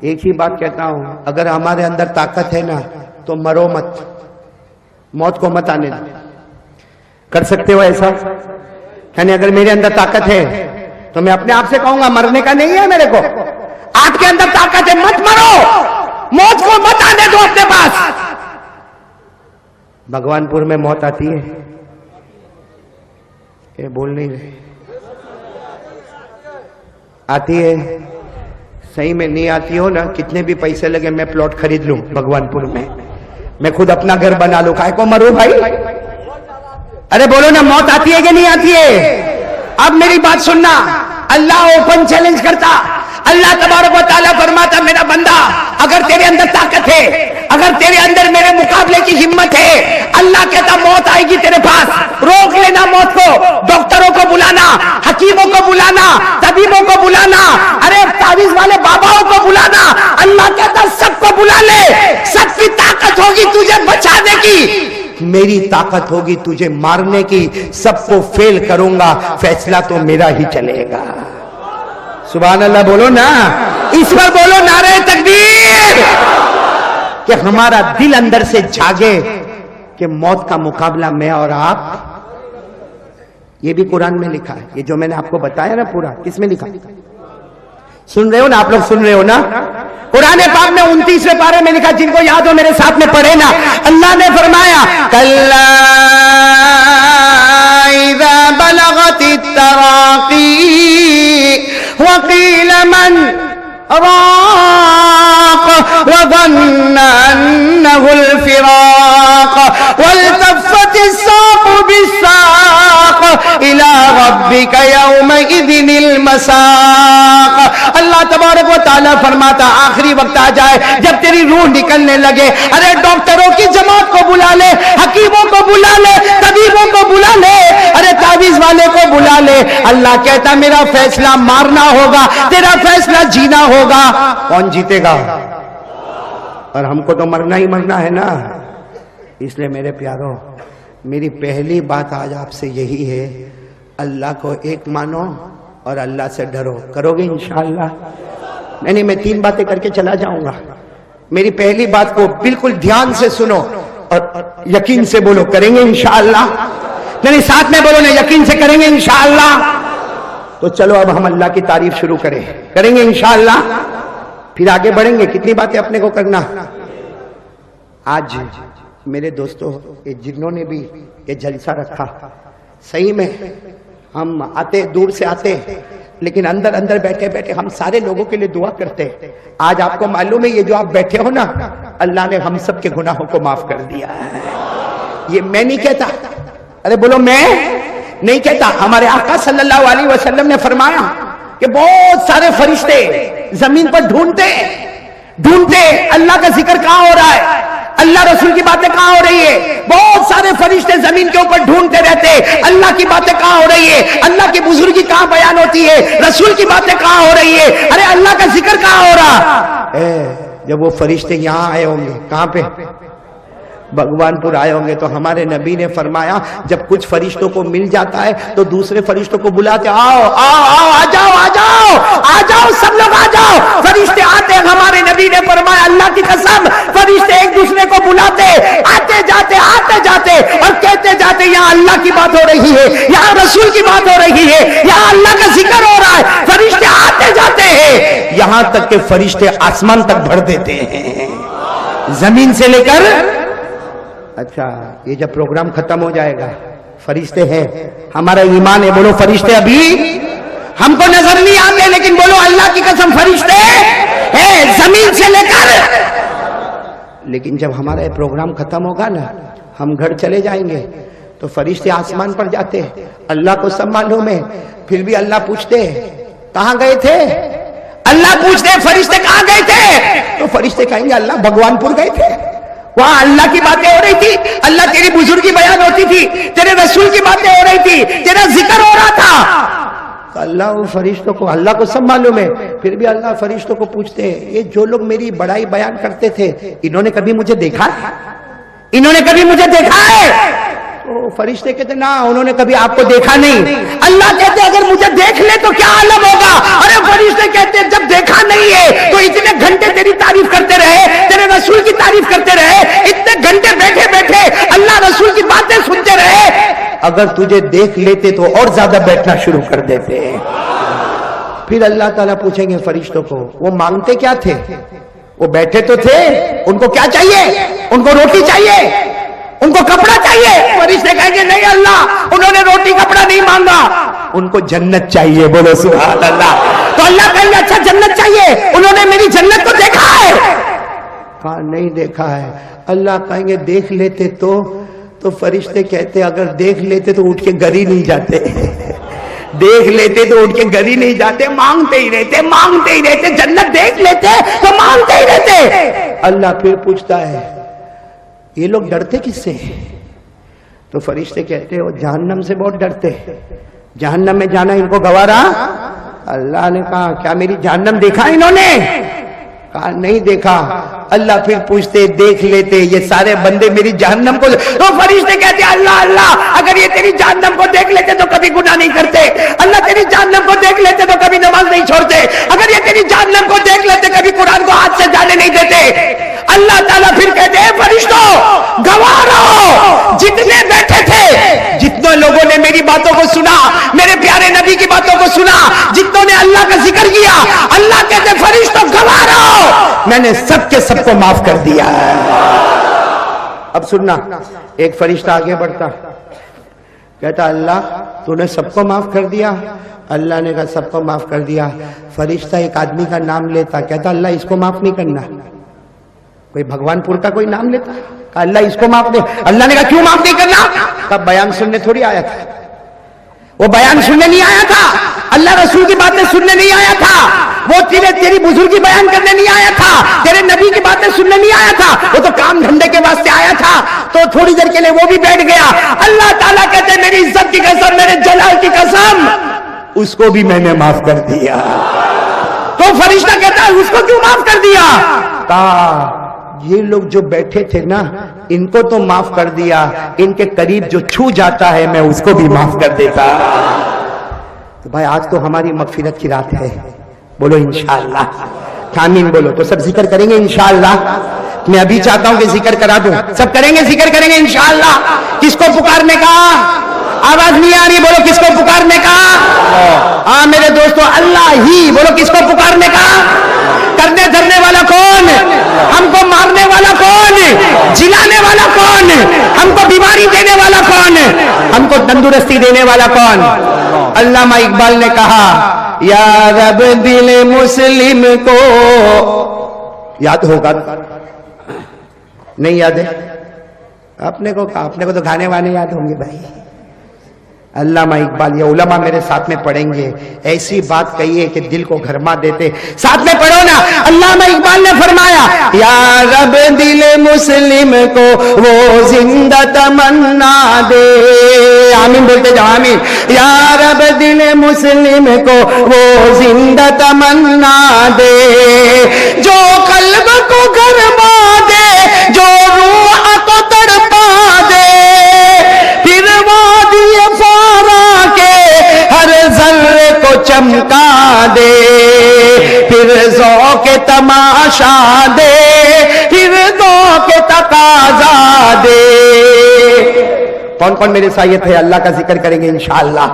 ایک ہی بات کہتا ہوں، اگر ہمارے اندر طاقت ہے نا تو مرو مت، موت کو مت آنے دو۔ کر سکتے ہو ایسا؟ یعنی اگر میرے اندر طاقت ہے تو میں اپنے آپ سے کہوں گا مرنے کا نہیں ہے میرے کو، آپ کے اندر طاقت ہے، مت مرو، موت کو مت آنے دو اپنے پاس۔ بھگوان پور میں موت آتی ہے، یہ بول نہیں رہے، آتی ہے؟ صحیح میں نہیں آتی ہو نا، کتنے بھی پیسے لگے میں پلاٹ خرید لوں بھگوان پور میں خود اپنا گھر بنا لوں، کائے کو مروں بھائی؟ ارے بولو نا، موت آتی ہے کہ نہیں آتی ہے؟ اب میری بات سننا، اللہ اوپن چیلنج کرتا، اللہ تبارک و تعالیٰ فرماتا میرا بندہ اگر تیرے اندر طاقت ہے، اگر تیرے اندر میرے مقابلے کی ہمت ہے، اللہ کہتا موت آئے گی تیرے پاس، روک لینا موت کو، ڈاکٹروں کو بلانا، حکیموں کو بلانا، طبیبوں کو بلانا، ارے تعویذ والے باباؤں کو بلانا، اللہ کہتا سب کو بلا لے، سب کی طاقت ہوگی تجھے بچانے کی، میری طاقت ہوگی تجھے مارنے کی، سب کو فیل کروں گا، فیصلہ تو میرا ہی چلے گا۔ سبحان اللہ بولو نا، اس پر بولو نعرہ تکبیر، کہ ہمارا دل اندر سے جاگے کہ موت کا مقابلہ میں اور آپ، یہ بھی قرآن میں لکھا ہے، یہ جو میں نے آپ کو بتایا نا پورا، کس میں لکھا؟ سن رہے ہو نا آپ لوگ، سن رہے ہو نا؟ قرآن پاک میں 29ویں پارے میں لکھا، جن کو یاد ہو میرے ساتھ میں پڑھے نا، اللہ نے فرمایا کَلَّا إِذَا بَلَغَتِ التَّرَاقِي وَقِيلَ مَنْ رَاقَ وَظَنَّ أَنَّهُ الْفِرَاقَ وَالْتَفَّتِ السَّاقُ بِالسَّاقِ إِلَى رَبِّكَ يَوْمَئِذٍ الْمَسَاقُ۔ اللہ تبارک و تعالیٰ فرماتا آخری وقت آ جائے جب تیری روح نکلنے لگے، ارے ڈاکٹروں کی جماعت کو بلا لے، حکیموں کو بلا لے، طبیبوں کو بلا لے، ارے تعویذ والے کو بلا لے، اللہ کہتا میرا فیصلہ مارنا ہوگا، تیرا فیصلہ جینا ہوگا، کون جیتے گا؟ اور ہم کو تو مرنا ہی مرنا ہے نا۔ اس لیے میرے پیاروں، میری پہلی بات آج آپ سے یہی ہے، اللہ کو ایک مانو اور اللہ سے ڈرو۔ کرو گے انشاءاللہ؟ نہیں میں 3 باتیں کر کے چلا جاؤں گا، میری پہلی بات کو بالکل دھیان سے سنو اور یقین سے بولو کریں گے انشاءاللہ؟ نہیں ساتھ میں بولو نا، یقین سے کریں گے انشاءاللہ؟ تو چلو اب ہم اللہ کی تعریف شروع کریں گے انشاءاللہ، پھر آگے بڑھیں گے۔ کتنی باتیں اپنے کو کرنا۔ آج میرے دوستوں جنہوں نے بھی یہ جلسہ رکھا، صحیح میں ہم آتے دور سے آتے، لیکن اندر اندر بیٹھے بیٹھے ہم سارے لوگوں کے لیے دعا کرتے۔ آج آپ کو معلوم ہے یہ جو آپ بیٹھے ہو نا، اللہ نے ہم سب کے گناہوں کو معاف کر دیا ہے۔ یہ میں نہیں کہتا، ارے بولو میں نہیں کہتا، ہمارے آقا صلی اللہ علیہ وسلم نے فرمایا کہ بہت سارے فرشتے زمین پر ڈھونڈتے اللہ کا ذکر کہاں ہو رہا ہے، اللہ رسول کی باتیں کہاں ہو رہی ہے، بہت سارے فرشتے زمین کے اوپر ڈھونڈتے رہتے، اللہ کی باتیں کہاں ہو رہی ہے، اللہ کی بزرگی کہاں بیان ہوتی ہے، رسول کی باتیں کہاں ہو رہی ہے، ارے اللہ کا ذکر کہاں ہو رہا۔ جب وہ فرشتے یہاں آئے ہوں گے، کہاں پہ؟ بھگوان پور آئے ہوں گے، تو ہمارے نبی نے فرمایا جب کچھ فرشتوں کو مل جاتا ہے تو دوسرے فرشتوں کو بلاتے، آؤ آؤ آؤ آ جاؤ آ جاؤ آ جاؤ سب لوگ آ جاؤ۔ فرشتے آتے ہیں، ہمارے نبی نے فرمایا اللہ کی قسم فرشتے ایک دوسرے کو بلاتے، آتے جاتے اور کہتے جاتے یہاں اللہ کی بات ہو رہی ہے، یہاں رسول کی بات ہو رہی ہے، یہاں اللہ کا ذکر ہو رہا ہے۔ فرشتے آتے جاتے ہیں یہاں تک کہ فرشتے آسمان تک بڑھ دیتے ہیں، زمین سے لے کر۔ اچھا یہ جب پروگرام ختم ہو جائے گا، فرشتے ہیں، ہمارا ایمان ہے، بولو فرشتے ابھی ہم کو نظر نہیں آتے، لیکن بولو اللہ کی قسم فرشتے ہیں زمین سے لے کر۔ لیکن جب ہمارا یہ پروگرام ختم ہوگا نا، ہم گھر چلے جائیں گے تو فرشتے آسمان پر جاتے، اللہ کو سب معلوم ہے، پھر بھی اللہ پوچھتے کہاں گئے تھے، اللہ پوچھتے فرشتے کہاں گئے تھے، تو فرشتے کہیں گے اللہ بھگوان پور گئے تھے، وہاں اللہ کی باتیں ہو رہی تھی، اللہ تیری بزرگی بیان ہوتی تھی، تیرے رسول کی باتیں ہو رہی تھی، تیرا ذکر ہو رہا تھا۔ تو اللہ وہ فرشتوں کو، اللہ کو سب معلوم ہے، پھر بھی اللہ فرشتوں کو پوچھتے ہیں یہ جو لوگ میری بڑائی بیان کرتے تھے انہوں نے کبھی مجھے دیکھا ہے، انہوں نے کبھی مجھے دیکھا ہے؟ تو فرشتے کہتے نا انہوں نے کبھی آپ کو دیکھا نہیں۔ اللہ کہتے اگر مجھے دیکھ لے تو کیا عالم ہوگا، ارے فرشتے کہتے جب دیکھا نہیں ہے تو اتنے گھنٹے اگر تجھے دیکھ لیتے تو اور زیادہ بیٹھنا شروع کر دیتے. پھر اللہ تعالیٰ پوچھیں گے فرشتوں کو وہ مانگتے کیا تھے؟ وہ بیٹھے تو تھے, ان کو کیا چاہیے؟ ان کو روٹی چاہیے, ان کو کپڑا چاہیے. فرشتے کہیں گے نہیں اللہ, انہوں نے روٹی کپڑا نہیں مانگا, ان کو جنت چاہیے. بولو سبحان اللہ. تو اللہ کہیں گے اچھا جنت چاہیے, انہوں نے میری جنت کو دیکھا ہے؟ کہا نہیں دیکھا ہے. اللہ کہیں گے دیکھ لیتے تو فرشتے کہتے اگر دیکھ لیتے تو اٹھ کے گھر ہی نہیں جاتے. دیکھ لیتے تو اٹھ کے گھر ہی نہیں جاتے, مانگتے ہی رہتے, مانگتے ہی رہتے. جنت دیکھ لیتے تو مانگتے ہی رہتے. اللہ پھر پوچھتا ہے یہ لوگ ڈرتے کس سے؟ تو فرشتے کہتے وہ جہنم سے بہت ڈرتے, جہنم میں جانا ان کو گوارا. اللہ نے کہا کیا میری جہنم دیکھا انہوں نے؟ کہا نہیں دیکھا. اللہ پھر پوچھتے دیکھ لیتے یہ سارے بندے میری جہنم کو, تو فرشتے کہتے اللہ اللہ اگر یہ تیری جہنم کو دیکھ لیتے تو کبھی گناہ نہیں کرتے, اللہ تیری جہنم کو دیکھ لیتے تو کبھی نماز نہیں چھوڑتے, اگر یہ تیری جہنم کو دیکھ لیتے کبھی قرآن کو ہاتھ سے جانے نہیں دیتے. اللہ تعالیٰ پھر کہتے ہیں فرشتوں گواہ رہو, جتنے بیٹھے تھے, جتنے لوگوں نے میری باتوں کو سنا, میرے پیارے نبی کی باتوں کو سنا, جتنوں نے اللہ کا ذکر کیا, اللہ کہتے فرشتوں گواہ رہو میں نے سب کے سب کو معاف کر دیا ہے. اب سننا, ایک فرشتہ آگے بڑھتا کہتا اللہ تو نے سب کو معاف کر دیا؟ اللہ نے کہا سب کو معاف کر دیا. فرشتہ ایک آدمی کا نام لیتا, کہتا اللہ اس کو معاف نہیں کرنا. کوئی بھگوان پور کا کوئی نام لیتا, کہا اللہ اس کو معاف دے. اللہ نے کہا کیوں معاف نہیں کرنا؟ کہا بیان سننے تھوڑی آیا تھا, وہ بیان سننے نہیں آیا تھا, اللہ رسول کی باتیں سننے نہیں آیا تھا, وہ تیری بزرگی بیان کرنے نہیں آیا تھا, تیرے نبی کی باتیں سننے نہیں آیا تھا, وہ تو کام دھندے کے واسطے آیا تھا. تو تھوڑی دیر کے لیے وہ بھی بیٹھ گیا. اللہ تعالیٰ کہتے میری عزت کی قسم, میرے جلال کی قسم, اس کو بھی میں نے معاف کر دیا. تو فرشتہ کہتا ہے اس کو کیوں معاف کر دیا؟ کہا یہ لوگ جو بیٹھے تھے نا ان کو تو معاف کر دیا, ان کے قریب جو چھو جاتا ہے میں اس کو بھی معاف کر دیتا. تو بھائی آج تو ہماری مغفرت کی رات ہے, بولو انشاءاللہ, آمین بولو. تو سب ذکر کریں گے انشاءاللہ. میں ابھی چاہتا ہوں کہ ذکر کرا دوں, سب کریں گے, ذکر کریں گے انشاءاللہ. کس کو پکارنے کا؟ آواز نہیں آ رہی, بولو کس کو پکارنے کا؟ ہاں میرے دوستو اللہ ہی, بولو کس کو پکارنے کا؟ کرنے دھرنے والا کون؟ ہم کو مارنے والا کون؟ جلانے والا کون؟ ہم کو بیماری دینے والا کون؟ ہم کو تندرستی دینے والا کون؟ علامہ اقبال نے کہا یا رب دل مسلم کو, یاد ہوگا نہیں یاد ہے اپنے کو تو گانے وانے یاد ہوں گے بھائی. علامہ اقبال, یہ علماء میرے ساتھ میں پڑھیں گے, ایسی بات کہیے کہ دل کو گھرما دیتے. ساتھ میں پڑھو نا. علامہ اقبال نے فرمایا یا رب دل مسلم کو وہ زندہ تمنا دے. آمین بولتے جاؤ, آمین. یا رب دل مسلم کو وہ زندہ تمنا دے, جو قلب کو گھرما دے, جو روح کو تڑپا دے, پھر وادی فارا کے ہر ذرے کو چمکا دے, پھر ذوق تماشا دے, پھر ذوق تقاضا دے. کون کون میرے ساتھ ہے اللہ کا ذکر کریں گے انشاءاللہ؟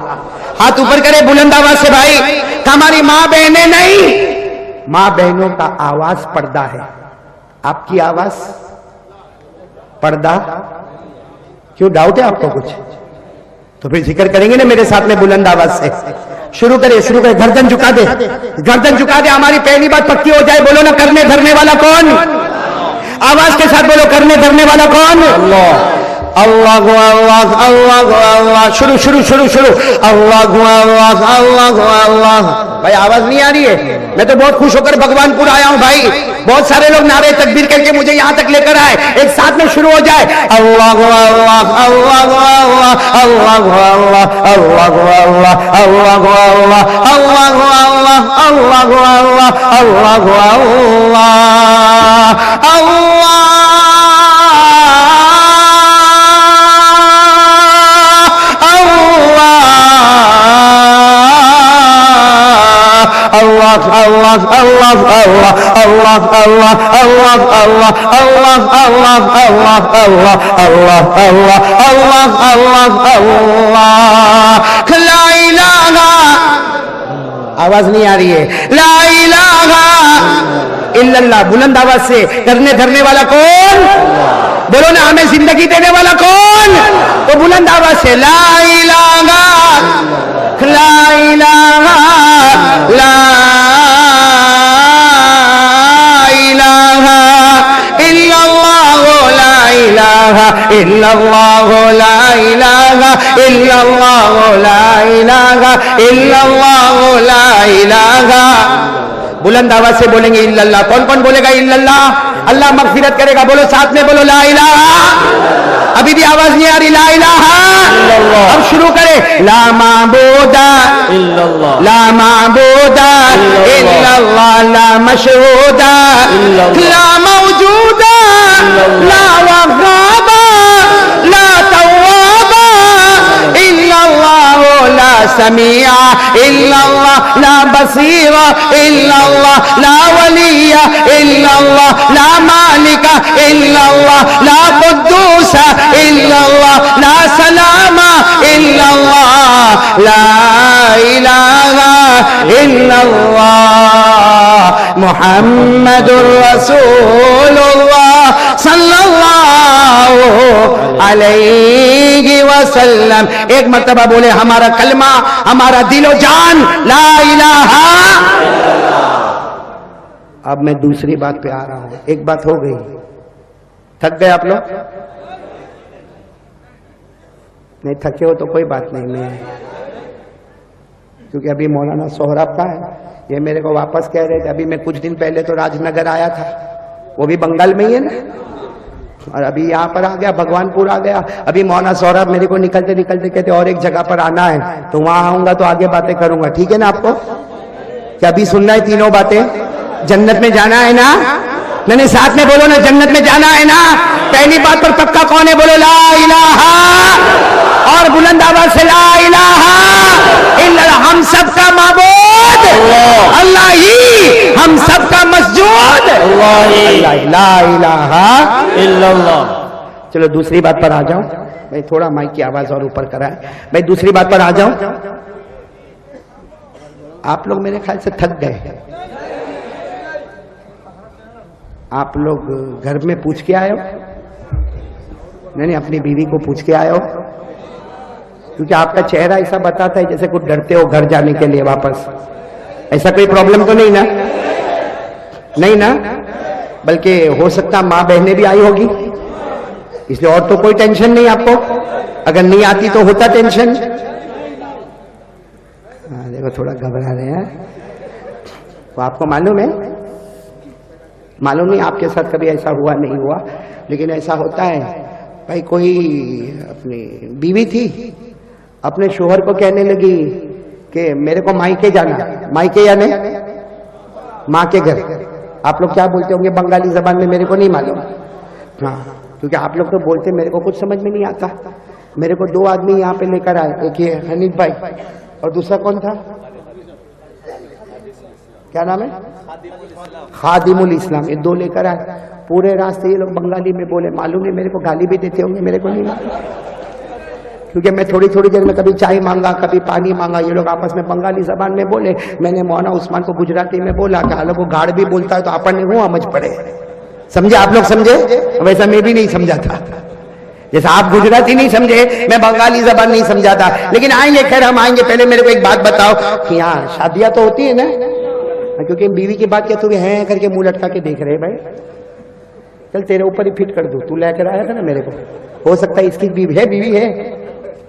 ہاتھ اوپر کرے بلند آواز سے بھائی. ہماری ماں بہنیں نہیں, ماں بہنوں کا آواز پردہ ہے. آپ کی آواز پردہ کیوں؟ ڈاؤٹ ہے آپ کو کچھ؟ تو پھر ذکر کریں گے نا میرے ساتھ میں بلند آواز سے. شروع کرے, گردن جھکا دے, گردن جھکا دے. ہماری پہلی بات پکی ہو جائے, بولو نا کرنے دھرنے والا کون؟ آواز کے ساتھ بولو کرنے دھرنے والا کون؟ اللہ اللہ اللہ اللہ. شروع اللہ اللہ اللہ اللہ. بھائی آواز نہیں آ رہی ہے؟ میں تو بہت خوش ہو کر بھگوان پور آیا ہوں بھائی. بہت سارے لوگ نعرے تکبیر کر کے مجھے یہاں تک لے کر آئے. ایک ساتھ میں شروع ہو جائے اللہ اللہ اللہ اللہ اللہ اللہ اللہ اللہ اللہ اللہ اللہ اللہ اللہ اللہ اللہ اللہ اللہ اللہ اللہ اللہ اللہ اللہ اللہ اللہ اللہ اللہ اللہ لا الہ، آواز نہیں آ رہی ہے، لا الہ الا اللہ، بلند آواز سے، کرنے دھرنے والا کون؟ بولو نا، ہمیں زندگی دینے والا کون؟ تو بلند آواز سے لا الہ لا الہ لا الہ الا اللہ لا الہ الا اللہ لا الہ الا اللہ لا الہ الا اللہ لا الہ، بلند آواز سے بولیں گے الا اللہ. کون کون بولے گا الا اللہ؟ اللہ مغفرت کرے گا. بولو ساتھ میں، بولو لا الہ. ابھی بھی آواز نہیں آ رہی، لا الہ. اب شروع کرے، لا معبود الا اللہ، لا معبود الا اللہ، لا مشہود لا موجود لا وهاب لا تواب الا اللہ، لا سمیع الا اللہ، لا بصیر الا اللہ، لا ولی الا اللہ، لا مالک الا اللہ، لا قدوس الا اللہ، لا سلام الا اللہ، لا الہ الا اللہ محمد رسول اللہ صلی اللہ علیہ وسلم. ایک مرتبہ بولے ہمارا کلمہ، ہمارا دل و جان لا الہ. اب میں دوسری بات پہ آ رہا ہوں. ایک بات ہو گئی، تھک گئے آپ لوگ؟ نہیں تھکے ہو تو کوئی بات نہیں، میں کیونکہ ابھی مولانا سہراب کا ہے، یہ میرے کو واپس کہہ رہے تھے. ابھی میں کچھ دن پہلے تو راج نگر آیا تھا، وہ بھی بنگال میں ہی ہے نا، اور ابھی یہاں پر آ گیا، بھگوان پور آ گیا. ابھی مولانا سہراب میرے کو نکلتے نکلتے کہتے اور ایک جگہ پر آنا ہے، تو وہاں آؤں گا تو آگے باتیں کروں گا. ٹھیک ہے نا آپ کو؟ کہ ابھی سننا ہے تینوں باتیں؟ جنت میں جانا ہے نا؟ نہیں ساتھ میں بولو نا، جنت میں جانا ہے نا؟ پہلی بات پر پکا کون ہے؟ بولو لا الہ، اور بلند آواز سے لا الہ الا اللہ. ہم سب کا معبود اللہ ہی، ہم سب کا مسجود اللہ، لا الہ الا اللہ. چلو دوسری بات پر آ جاؤں. میں تھوڑا مائک کی آواز اور اوپر کرائے. میں دوسری بات پر آ جاؤں. آپ لوگ میرے خیال سے تھک گئے. آپ لوگ گھر میں پوچھ کے آئے ہو؟ نہیں اپنی بیوی کو پوچھ کے آئے ہو؟ کیونکہ آپ کا چہرہ ایسا بتاتا ہے جیسے کچھ ڈرتے ہو گھر جانے کے لیے واپس. ایسا کوئی پرابلم تو نہیں نا؟ نہیں نا؟ بلکہ ہو سکتا ماں بہنیں بھی آئی ہوگی، اس لیے اور تو کوئی ٹینشن نہیں آپ کو. اگر نہیں آتی تو ہوتا ٹینشن. دیکھو تھوڑا گھبرا رہے ہیں. تو آپ کو معلوم ہے، معلوم نہیں آپ کے ساتھ کبھی ایسا ہوا نہیں ہوا، لیکن ایسا ہوتا ہے. بھائی کوئی اپنی بیوی تھی، اپنے شوہر کو کہنے لگی کہ میرے کو مائکے جانا. مائکے یعنی ماں کے گھر. آپ لوگ کیا بولتے ہوں گے بنگالی زبان میں؟ میرے کو نہیں معلوم. ہاں کیونکہ آپ لوگ تو بولتے، میرے کو کچھ سمجھ میں نہیں آتا. میرے کو دو آدمی یہاں پہ لے کر آئے، ایک یہ حنیف بھائی اور دوسرا کون تھا؟ کیا نام ہے؟ خادم الاسلام. یہ دو لے کر آئے. پورے راستے یہ لوگ بنگالی میں بولے. معلوم نہیں، میرے کو گالی بھی دیتے ہوں گے، میرے کو نہیں معلوم، کیونکہ میں تھوڑی تھوڑی دیر میں کبھی چائے مانگا، کبھی پانی مانگا. یہ لوگ آپس میں بنگالی زبان میں بولے. میں نے مولانا عثمان کو گجراتی میں بولا کہ حالانکہ وہ گاڑ بھی بولتا ہے تو اپن نے وہ سمجھ پڑے. سمجھے آپ لوگ؟ سمجھے؟ ویسا میں بھی نہیں سمجھا تھا. جیسا آپ گجراتی نہیں سمجھے، میں بنگالی زبان نہیں سمجھا تھا. لیکن آئیں گے، خیر ہم آئیں گے. پہلے میرے کو ایک بات بتاؤ کہ یہاں شادیاں تو ہوتی ہے نا؟ کیونکہ بیوی کی بات کیا تو ہیں کر کے منہ لٹکا کے دیکھ رہے. بھائی چل تیرے اوپر ہی فٹ کر دوں. تو لے کر آیا تھا نا میرے کو. ہو سکتا ہے اس کی بیوی ہے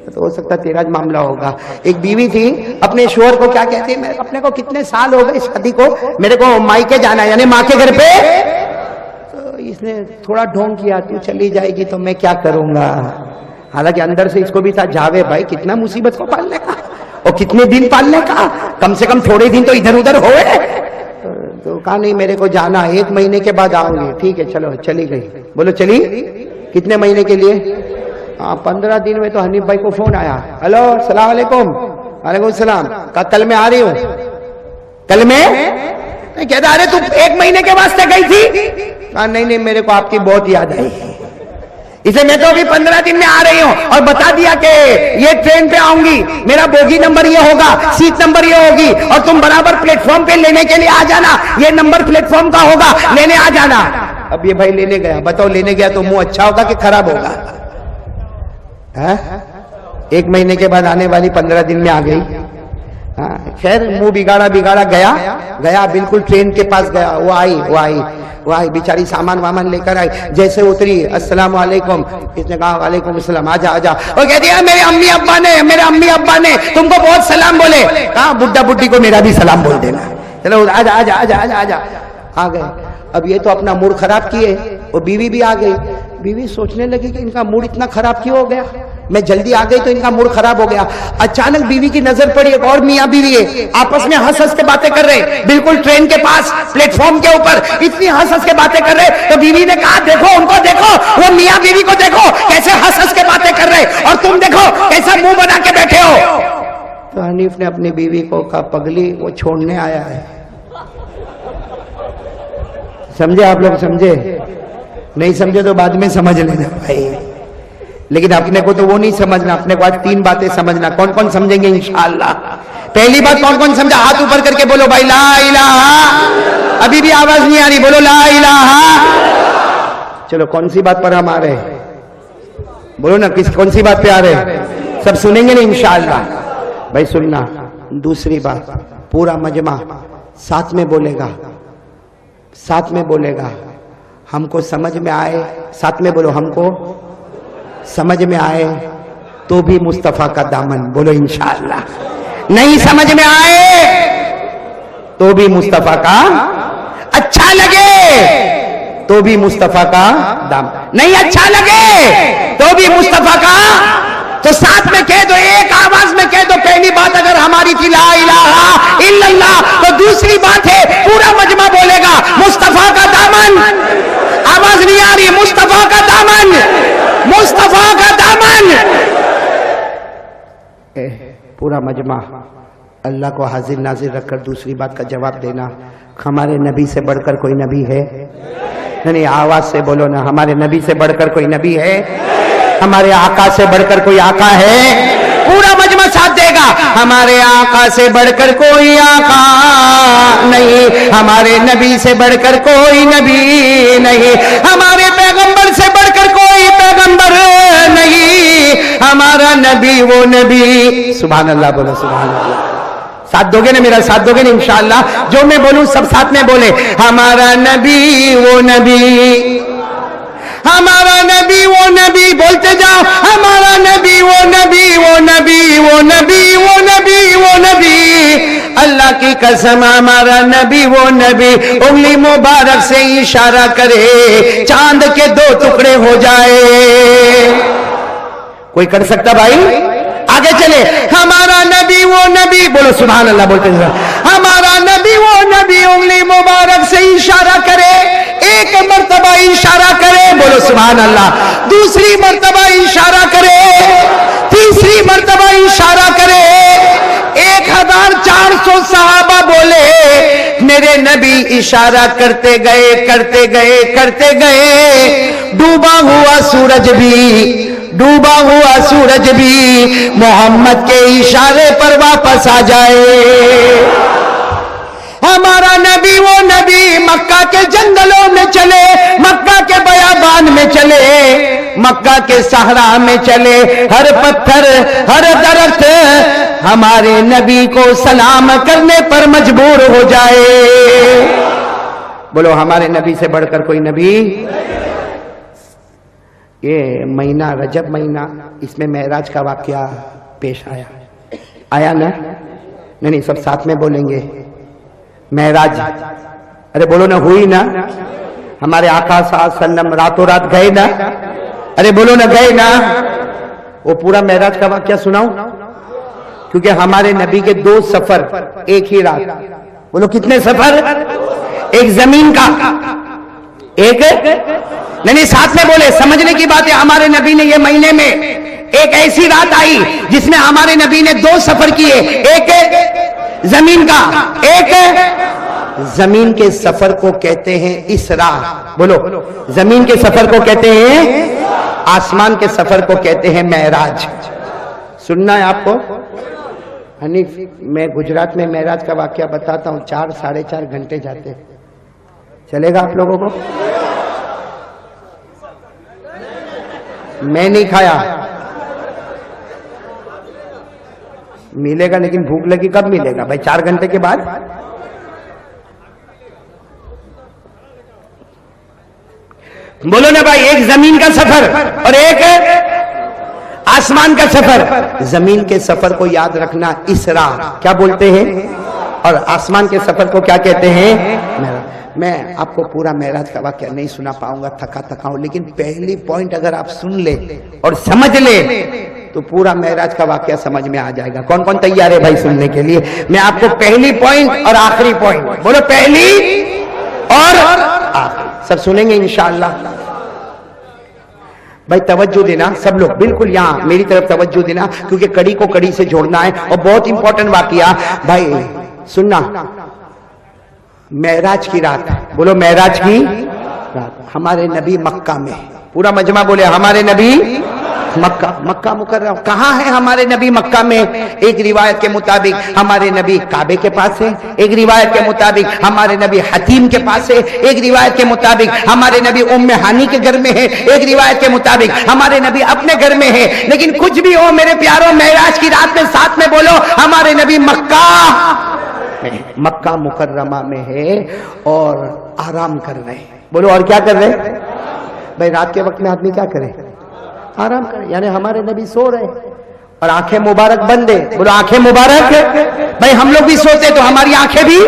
تو ہو سکتا ہے تیرا معاملہ ہوگا. ایک بیوی تھی، اپنے شوہر کو کیا کہتی ہے، اپنے کو کتنے سال ہو گئے شادی کو، میرے کو مائکے جانا ہے، یعنی ماں کے گھر پہ. تو اس نے تھوڑا ڈھونگ کیا، تو چلی جائے گی تو میں کیا کروں گا. حالانکہ اندر سے اس کو بھی تھا جاوے بھائی کتنا مصیبت کو پالنے کا اور کتنے دن پالنے کا، کم سے کم تھوڑے دن تو ادھر ادھر ہوئے. تو کہا نہیں میرے کو جانا، 1 مہینے کے بعد آؤں گی. ٹھیک ہے چلو. چلی گئی. بولو چلی. کتنے مہینے کے لیے؟ 15 دن میں تو حنیف بھائی کو فون آیا، ہلو السلام علیکم. وعلیکم السلام. کہا کل میں آ رہی ہوں. کل میں کہتا ارے تم 1 مہینے کے واسطے گئی تھی؟ کہا نہیں میرے کو آپ کی بہت یاد آئی، اسے میں تو ابھی 15 دن میں آ رہی ہوں، اور بتا دیا کہ یہ ٹرین پہ آؤں گی، میرا بوگی نمبر یہ ہوگا، سیٹ نمبر یہ ہوگی، اور تم برابر پلیٹ فارم پہ لینے کے لیے آ جانا، یہ نمبر پلیٹ فارم کا ہوگا، لینے آ جانا۔ اب یہ بھائی لینے گیا، بتاؤ لینے گیا تو منہ اچھا ہوگا کہ خراب ہوگا؟ 1 مہینے کے بعد آنے والی 15 دن میں آ گئی۔ خیر منہ بگاڑا گیا بالکل ٹرین کے پاس گیا، وہ آئی بیچاری سامان وامان لے کر آئی، جیسے اتری السلام علیکم، اس نے کہا وعلیکم السلام، آجا وہ کہتی ہے میرے امی ابا نے تم کو بہت سلام بولے۔ کہا بڈھا بڈھی کو میرا بھی سلام بول دینا، چلو آجا آ گئے۔ اب یہ تو اپنا موڈ خراب کیے، اور بیوی بھی آ گئی۔ بیوی سوچنے لگی کہ ان کا موڈ اتنا خراب کیوں ہو گیا، میں جلدی آ گئی تو ان کا موڈ خراب ہو گیا۔ اچانک بیوی کی نظر پڑی، ایک اور میاں بیوی ہے، آپس میں ہنس کے باتیں کر رہے، بالکل ٹرین کے پاس پلیٹ فارم کے اوپر اتنی ہنس کے باتیں کر رہے۔ تو بیوی نے کہا دیکھو ان کو، دیکھو وہ میاں بیوی کو دیکھو کیسے ہنس کے باتیں کر رہے، اور تم دیکھو کیسا منہ بنا کے بیٹھے ہو۔ تو حنیف نے اپنی بیوی کو کہا پگلی وہ چھوڑنے آیا ہے۔ سمجھے آپ لوگ؟ سمجھے؟ نہیں سمجھے تو بعد میں سمجھ لینا بھائی، لیکن اپنے کو تو وہ نہیں سمجھنا، اپنے کو آج 3 باتیں سمجھنا۔ کون کون سمجھیں گے انشاءاللہ؟ پہلی بات کون سمجھا؟ ہاتھ اوپر کر کے بولو بھائی لا الہ، ابھی بھی آواز نہیں آ رہی، بولو لا الہ۔ چلو کون سی بات پر ہم آ رہے ہیں؟ بولو نا کون سی بات پہ آ رہے ہیں؟ سب سنیں گے نا انشاءاللہ؟ بھائی سننا، دوسری بات پورا مجمع ساتھ میں بولے گا، ہم کو سمجھ میں آئے، ساتھ میں بولو ہم کو سمجھ میں آئے تو بھی مصطفیٰ کا دامن، بولو انشاءاللہ۔ نہیں سمجھ میں آئے تو بھی مصطفیٰ کا، اچھا لگے تو بھی مصطفیٰ کا دامن، نہیں اچھا لگے تو بھی مصطفیٰ کا، تو ساتھ میں کہہ دو، ایک آواز میں کہہ دو۔ پہلی بات اگر ہماری تھی لا الہ الا اللہ، تو دوسری بات ہے پورا مجمع بولے گا مصطفیٰ کا دامن۔ آواز نہیں آ رہی، مصطفیٰ کا دامن، مصطفیٰ کا دامن۔ پورا مجمع اللہ کو حاضر ناظر رکھ کر دوسری بات کا جواب دینا، ہمارے نبی سے بڑھ کر کوئی نبی ہے؟ نہیں آواز سے بولو نا، ہمارے نبی سے بڑھ کر کوئی نبی ہے؟ ہمارے آقا سے بڑھ کر کوئی آقا ہے؟ پورا مجمع ساتھ دے گا، ہمارے آقا سے بڑھ کر کوئی آقا نہیں، ہمارے نبی سے بڑھ کر کوئی نبی نہیں، ہمارے پیغمبر سے بڑھ کر کوئی پیغمبر نہیں، ہمارا نبی وہ نبی۔ سبحان اللہ بولو، سبحان اللہ۔ ساتھ دو گے نا میرا، ساتھ دو گے نا انشاءاللہ؟ جو میں بولوں سب ساتھ میں بولے، ہمارا نبی وہ نبی، ہمارا نبی وہ نبی، بولتے جاؤ، ہمارا نبی وہ نبی، وہ نبی وہ نبی وہ نبی وہ نبی، اللہ کی قسم ہمارا نبی وہ نبی، انگلی مبارک سے اشارہ کرے چاند کے 2 ٹکڑے ہو جائے۔ کوئی کر سکتا بھائی؟ آگے چلے، ہمارا نبی وہ نبی، بولو سبحان اللہ بولتے جاؤ، ہمارا نبی وہ نبی، انگلی مبارک سے اشارہ کرے، ایک مرتبہ اشارہ کرے، بولو سبحان اللہ، دوسری مرتبہ اشارہ کرے، تیسری مرتبہ اشارہ کرے، 1400 صحابہ بولے میرے نبی اشارہ کرتے گئے، ڈوبا ہوا سورج بھی محمد کے اشارے پر واپس آ جائے۔ ہمارا نبی وہ نبی، مکہ کے جنگلوں میں چلے، مکہ کے بیابان میں چلے، مکہ کے صحرا میں چلے، ہر پتھر ہر درخت ہمارے نبی کو سلام کرنے پر مجبور ہو جائے۔ بولو ہمارے نبی سے بڑھ کر کوئی نبی؟ یہ مہینہ رجب مہینہ، اس میں معراج کا واقعہ پیش آیا نا؟ نہیں سب ساتھ میں بولیں گے، معراج، ارے بولو نا، ہوئی نا؟ ہمارے آقا صلی اللہ علیہ وسلم راتوں رات گئے نا؟ ارے بولو نا، گئے نا؟ وہ پورا معراج کا واقعہ سناؤ، کیونکہ ہمارے نبی کے 2 سفر ایک ہی رات۔ بولو کتنے سفر؟ ایک زمین کا، ایک نہیں ساتھ میں بولے، سمجھنے کی بات ہے۔ ہمارے نبی نے یہ مہینے میں ایک ایسی رات آئی جس میں ہمارے نبی نے 2 سفر کیے، ایک زمین کا، ایک زمین کے سفر کو کہتے ہیں اسرا. بولو, زمین کے سفر کو کہتے ہیں, آسمان کے سفر کو کہتے ہیں معراج. سننا ہے آپ کو؟ حنیف, میں گجرات میں معراج کا واقعہ بتاتا ہوں. 4-4.5 گھنٹے جاتے. چلے گا آپ لوگوں کو؟ میں نہیں کھایا, ملے گا, لیکن بھوک لگی کب ملے گا بھائی؟ 4 گھنٹے کے بعد. بولو نا بھائی, ایک زمین کا سفر اور ایک آسمان کا سفر. زمین کے سفر کو یاد رکھنا اسرا کیا بولتے ہیں, اور آسمان کے سفر کو کیا کہتے ہیں؟ میں آپ کو پورا معراج کا واقعہ نہیں سنا پاؤں گا, تھکا ہوں, لیکن پہلی پوائنٹ اگر آپ سن لے اور سمجھ لے تو پورا معراج کا واقعہ سمجھ میں آ جائے گا. کون کون تیار ہے بھائی سننے کے لیے؟ میں آپ کو پہلی پوائنٹ اور آخری پوائنٹ, بولو پہلی اور آخری, سب سنیں گے انشاءاللہ. بھائی توجہ دینا سب لوگ, بالکل یہاں میری طرف توجہ دینا, کیونکہ کڑی کو کڑی سے جوڑنا ہے اور بہت امپورٹنٹ واقعہ. بھائی سننا, معراج کی رات, بولو معراج کی رات, ہمارے نبی مکہ میں, پورا مجمع بولے ہمارے نبی مکہ مکرمہ. کہاں ہے ہمارے نبی مکہ میں؟ ایک روایت کے مطابق ہمارے نبی کعبے کے پاس ہے, ایک روایت کے مطابق ہمارے نبی حتیم کے پاس ہے, ایک روایت کے مطابق ہمارے نبی ام ہانی کے گھر میں ہے, ایک روایت کے مطابق ہمارے نبی اپنے گھر میں ہے. لیکن کچھ بھی ہو میرے پیاروں, معراج کی رات میں ساتھ میں بولو ہمارے نبی مکہ مکرمہ میں ہے اور آرام کر رہے ہیں. بولو اور کیا کر رہے ہیں؟ بھائی رات کے وقت میں آدمی کیا کرے؟ آرام کرے. یعنی ہمارے نبی سو رہے اور آنکھیں مبارک بند ہے. بولو آنکھیں مبارک. بھائی ہم لوگ بھی سوتے تو ہماری آنکھیں بھی,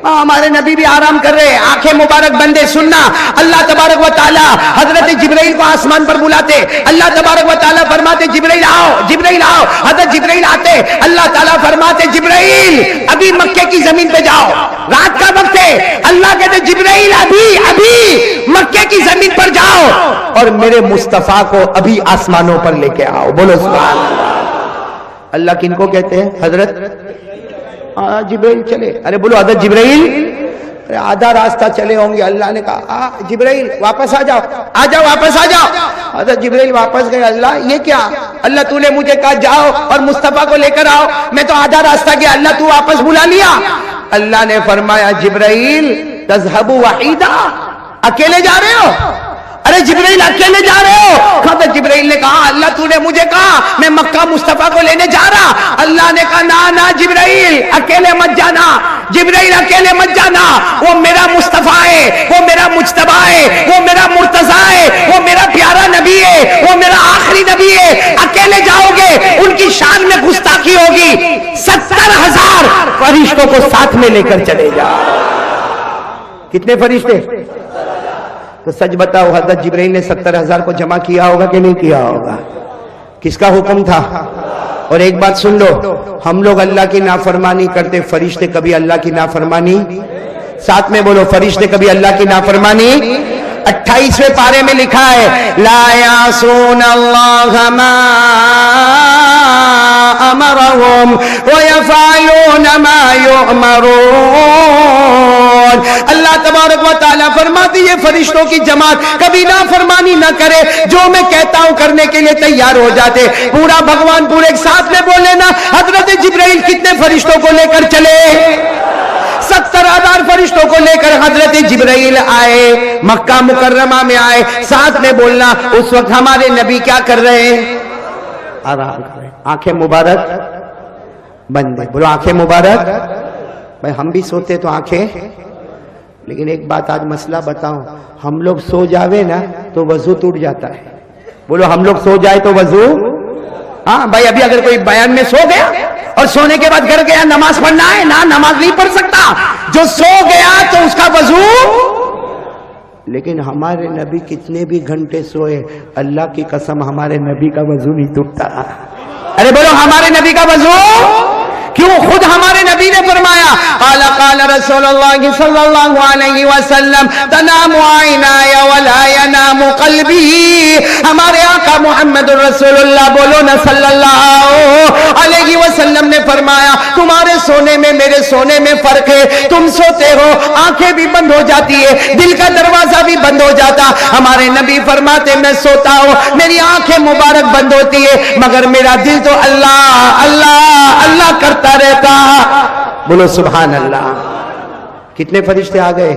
ہمارے نبی بھی آرام کر رہے, آنکھیں مبارک بندے. سننا, اللہ تبارک و تعالی حضرت جبرائیل کو آسمان پر بلاتے, اللہ تبارک و تعالی فرماتے جبرائیل آؤ, جبرائیل آؤ. حضرت جبرائیل آتے, اللہ تعالی فرماتے جبرائیل ابھی مکے کی زمین پہ جاؤ, رات کا وقت ہے. اللہ کہتے جبرائیل ابھی مکے کی زمین پر جاؤ اور میرے مصطفیٰ کو ابھی آسمانوں پر لے کے آؤ. بولو سبحان اللہ. اللہ کن کو کہتے ہیں؟ حضرت جبرائیل چلے. ارے بولو حضرت جبرائیل, آدھا راستہ چلے ہوں گے, اللہ نے کہا جبرائیل واپس آ جاؤ, آ جاؤ واپس آ جاؤ. حضرت جبرائیل واپس گئے. اللہ یہ کیا؟ اللہ تو نے مجھے کہا جاؤ اور مصطفیٰ کو لے کر آؤ, میں تو آدھا راستہ گیا, اللہ تو واپس بلا لیا. اللہ نے فرمایا جبرائیل تذهب وحیدا, اکیلے جا رہے ہو؟ ارے جبرائیل اکیلے جا رہے ہو؟ حضرت جبرائیل نے کہا اللہ تو نے مجھے کہا میں مکہ مصطفیٰ کو لینے جا رہا. اللہ نے کہا نا جبرائیل اکیلے مت جانا, جبرائیل اکیلے مت جانا, وہ میرا مصطفیٰ ہے, وہ میرا مجتبی ہے, وہ میرا مرتضیٰ ہے, وہ میرا پیارا نبی ہے, وہ میرا آخری نبی ہے. اکیلے جاؤ گے ان کی شان میں گستاخی ہوگی. 70,000 فرشتوں کو ساتھ میں لے کر چلے جاؤ. کتنے فرشتے؟ تو سچ بتاؤ حضرت جبرائیل نے 70,000 کو جمع کیا ہوگا کہ نہیں کیا ہوگا؟ کس کا حکم تھا؟ اور ایک بات سن لو, ہم لوگ اللہ کی نافرمانی کرتے, فرشتے کبھی اللہ کی نافرمانی, ساتھ میں بولو فرشتے کبھی اللہ کی نافرمانی. 28ویں پارے میں لکھا ہے لا یعصون اللہ ما امرهم ویفعلون ما یؤمرون. اللہ تبارک و تعالیٰ فرماتے یہ فرشتوں کی جماعت کبھی نافرمانی نہ کرے, جو میں کہتا ہوں کرنے کے لیے تیار ہو جاتے. پورا بھگوان پورے ایک ساتھ میں بولے نا, حضرت جبرائیل کتنے فرشتوں کو لے کر چلے؟ 70,000 فرشتوں کو لے کر حضرت جبرائیل آئے, مکہ مکرمہ میں آئے. ساتھ میں بولنا اس وقت ہمارے نبی کیا کر رہے ہیں؟ آرام کر رہے ہیں, آنکھیں مبارک بند ہے. بولو آنکھیں مبارک. بھائی ہم بھی سوتے تو آنکھیں, لیکن ایک بات آج مسئلہ بتاؤں, ہم لوگ سو جاوے نا تو وضو ٹوٹ جاتا ہے. بولو ہم لوگ سو جائے تو وضو, ہاں بھائی ابھی اگر کوئی بیان میں سو گیا اور سونے کے بعد گھر گیا نماز پڑھنا ہے نا, نماز نہیں پڑھ سکتا. جو سو گیا تو اس کا وضو. لیکن ہمارے نبی کتنے بھی گھنٹے سوئے, اللہ کی قسم ہمارے نبی کا وضو نہیں ٹوٹتا. ارے بولو ہمارے نبی کا وضو کیوں؟ خود ہمارے نبی نے فرمایا قال قال رسول اللہ صلی اللہ علیہ وسلم تنام عینای ولا ینام قلبی. ہمارے آقا محمد الرسول اللہ بولو نا صلی اللہ علیہ وسلم نے فرمایا تمہارے سونے میں میرے سونے میں فرق ہے. تم سوتے ہو آنکھیں بھی بند ہو جاتی ہے, دل کا دروازہ بھی بند ہو جاتا. ہمارے نبی فرماتے میں سوتا ہوں میری آنکھیں مبارک بند ہوتی ہے مگر میرا دل تو اللہ اللہ اللہ کرتا رہتا. بولو سبحان اللہ. کتنے فرشتے آ گئے؟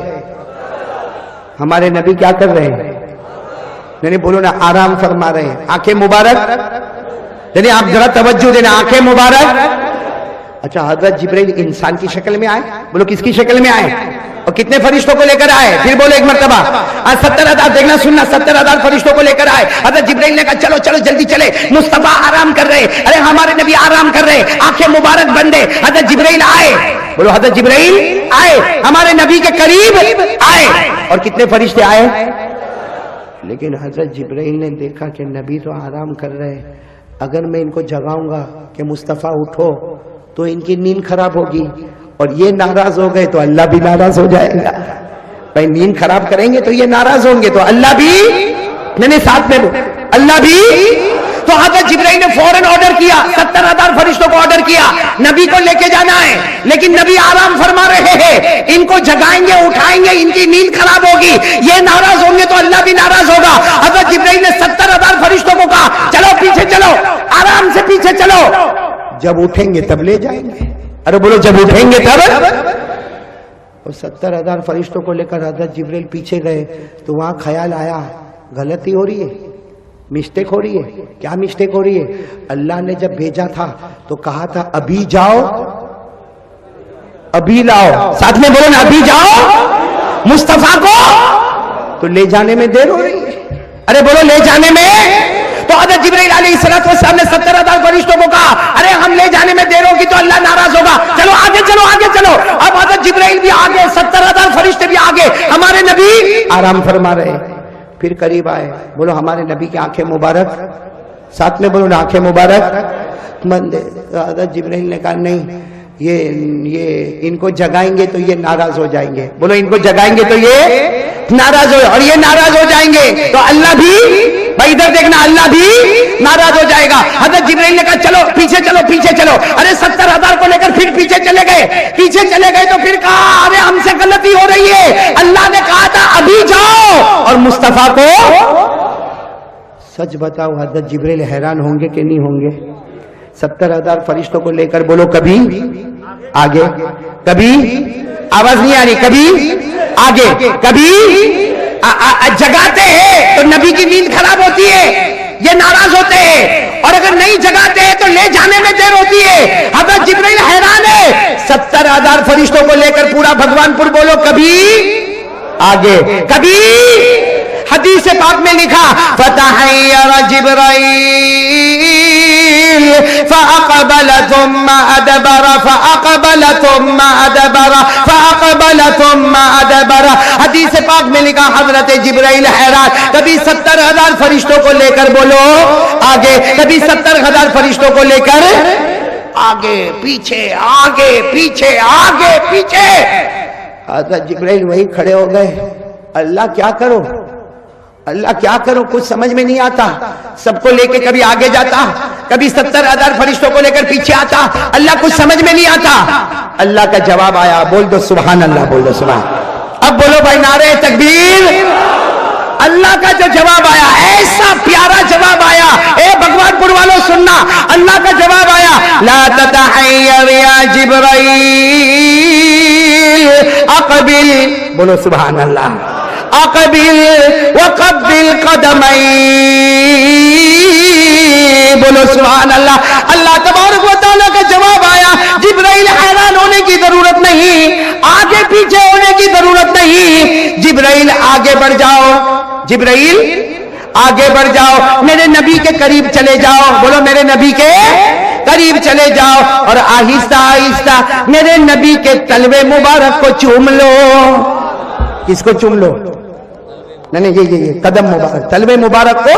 ہمارے نبی کیا کر رہے ہیں؟ نہیں بولو نا, آرام فرما رہے ہیں. آنکھیں مبارک, یعنی آپ ذرا توجہ دینا, آنکھیں مبارک. اچھا حضرت جبرائیل انسان کی شکل میں آئے؟ بولو کس کی شکل میں آئے؟ اور کتنے فرشتوں کو لے کر آئے؟ پھر بولو ایک مرتبہ. 70,000 دیکھنا سننا, 70,000 فرشتوں کو لے کر آئے. حضرت جبرائیل نے کہا چلو چلو جلدی چلے, مصطفیٰ آرام کر رہے. ارے ہمارے نبی آرام کر رہے, آنکھیں مبارک بندے. حضرت جبرائیل آئے, بولو حضرت جبرائیل آئے, ہمارے نبی کے قریب آئے. اور کتنے فرشتے آئے؟ لیکن حضرت جبرائیل نے دیکھا کہ نبی تو آرام کر رہے, اگر میں ان کو جگاؤں گا کہ مصطفیٰ اٹھو تو ان کی نیند خراب ہوگی, اور یہ ناراض ہو گئے تو اللہ بھی ناراض ہو جائے گا. بھائی نیند خراب کریں گے تو یہ ناراض ہوں گے تو اللہ بھی, نہیں ساتھ میں اللہ بھی. تو حضرت جبرائیل نے فوراً آرڈر کیا, 70,000 فرشتوں کو آرڈر کیا نبی کو لے کے جانا ہے. لیکن نبی آرام فرما رہے ہیں, ان کو جگائیں گے اٹھائیں گے ان کی نیند خراب ہوگی, یہ ناراض ہوں گے تو اللہ بھی ناراض ہوگا. حضرت جبرائیل نے 70,000 فرشتوں کو کہا چلو پیچھے چلو, آرام سے پیچھے چلو, جب اٹھیں گے تب لے جائیں گے. ارے بولو جب اٹھیں گے تب. اور 70,000 فرشتوں کو لے کر حضرت جبرائیل پیچھے گئے تو وہاں خیال آیا غلطی ہو رہی ہے, مسٹیک ہو رہی ہے. کیا مسٹیک ہو رہی ہے؟ اللہ نے جب بھیجا تھا تو کہا تھا ابھی جاؤ ابھی لاؤ, ساتھ میں بولو نا ابھی جاؤ مصطفیٰ کو, تو لے جانے میں دیر ہو رہی ہے. ارے بولو لے جانے میں. تو حضرت جبرائیل علیہ السلام نے 70,000 فرشتوں کو کہا ارے ہم لے جانے میں دیر ہوگی تو اللہ ناراض ہوگا, چلو آگے چلو آگے چلو. اب حضرت جبرائیل بھی آگے, 70,000 فرشتے بھی آگے, ہمارے نبی آرام فرما رہے. پھر قریب آئے, بولو ہمارے نبی کی آنکھیں مبارک, ساتھ میں بولو نا آنکھیں مبارک بند. حضرت جبرائیل نے کہا نہیں, یہ ان کو جگائیں گے تو یہ ناراض ہو جائیں گے. بولو ان کو جگائیں گے تو یہ ناراض ہو, اور یہ ناراض ہو جائیں گے تو اللہ بھی, بھائی ادھر دیکھنا, اللہ بھی ناراض ہو جائے گا. حضرت جبرائیل نے کہا چلو پیچھے چلو پیچھے چلو. ارے 70,000 کو لے کر پھر پیچھے چلے گئے تو پھر کہا ارے ہم سے غلطی ہو رہی ہے, اللہ نے کہا تھا ابھی جاؤ, اور مصطفیٰ کو. سچ بتاؤ حضرت جبرائیل حیران ہوں گے کہ نہیں ہوں گے؟ 70,000 فرشتوں کو لے کر بولو کبھی آگے, کبھی آواز نہیں آ رہی, کبھی آگے, کبھی جگاتے ہیں تو نبی کی نیند خراب ہوتی ہے, یہ ناراض ہوتے ہیں, اور اگر نہیں جگاتے ہیں تو لے جانے میں دیر ہوتی ہے. حضرت جبرائیل حیران ہے, 70,000 فرشتوں کو لے کر پورا بھگوان پور بولو کبھی آگے, کبھی. حدیث پاک میں لکھا فتحیر جبرائیل فاقبل ثم ادبر فاقبل ثم ادبر فاقبل ثم ادبر. حدیث پاک میں لکھا حضرت جبرائیل حیران, کبھی 70,000 فرشتوں کو لے کر بولو آگے, کبھی 70,000 فرشتوں کو لے کر آگے پیچھے آگے پیچھے آگے پیچھے. حضرت جبرائیل وہی کھڑے ہو گئے, اللہ کیا کرو, اللہ کیا کرو, کچھ سمجھ میں نہیں آتا. سب کو لے کے کبھی آگے جاتا, کبھی 70,000 فرشتوں کو لے کر پیچھے آتا, اللہ کچھ سمجھ میں نہیں آتا. اللہ کا جواب آیا, بول دو سبحان اللہ, بول دو سبحان. اب بولو بھائی نعرہ تکبیر. اللہ کا جو جواب آیا, ایسا پیارا جواب آیا, اے بھگوان پور والوں سننا, اللہ کا جواب آیا لا تتحیر یا جبرائیل اقبل, بولو سبحان اللہ, اقبل وقبل قدمئی, بولو سبحان اللہ. اللہ تبارک و تعالیٰ کا جواب آیا, جبرائیل حیران ہونے کی ضرورت نہیں, آگے پیچھے ہونے کی ضرورت نہیں, جبرائیل آگے بڑھ جاؤ, جبرائیل آگے بڑھ جاؤ, میرے نبی کے قریب چلے جاؤ, بولو میرے نبی کے قریب چلے جاؤ, اور آہستہ آہستہ میرے نبی کے تلوے مبارک کو چوم لو. کس کو چوم لو؟ نہیں یہ قدم مبارک, تلوے مبارک کو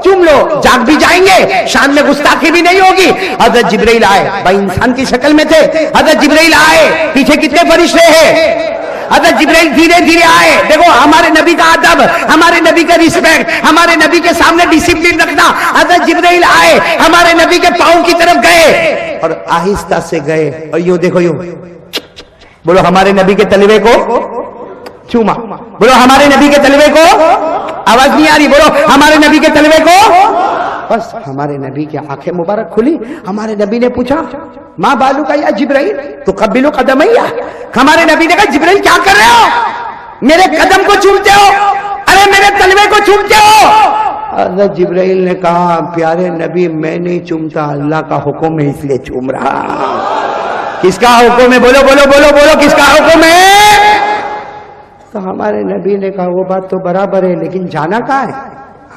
چوم لو، جاگ بھی جائیں گے، شان میں گستاخی بھی نہیں ہوگی۔ حضرت جبرائیل آئے، بھائی انسان کی شکل میں تھے، حضرت جبرائیل آئے، پیچھے کتنے فرشتے ہیں، حضرت جبرائیل دھیرے دھیرے آئے۔ دیکھو ہمارے نبی کا ادب، ہمارے نبی کا ریسپیکٹ، ہمارے نبی کے سامنے ڈسپلن رکھنا۔ حضرت جبرائیل آئے، ہمارے نبی کے پاؤں کی طرف گئے اور آہستہ سے گئے اور یوں دیکھو، یوں بولو ہمارے نبی کے تلوے کو چوما، بولو ہمارے نبی کے تلوے کو، آواز نہیں آ رہی، بولو ہمارے نبی کے تلوے کو۔ بس ہمارے نبی کی آنکھیں مبارک کھلی، ہمارے نبی نے پوچھا ماں بالو کا یا جبرائیل تو قبلو قدمیا، ہمارے نبی نے کہا جبرائیل کیا کر رہے ہو، میرے قدم کو چومتے ہو، ارے میرے تلوے کو چومتے ہو۔ حضرت جبرائیل نے کہا پیارے نبی میں نہیں چومتا، اللہ کا حکم ہے اس لیے چوم رہا۔ کس کا حکم ہے، بولو بولو بولو بولو، کس کا حکم ہے؟ تو ہمارے نبی نے کہا وہ بات تو برابر ہے لیکن جانا کہاں ہے؟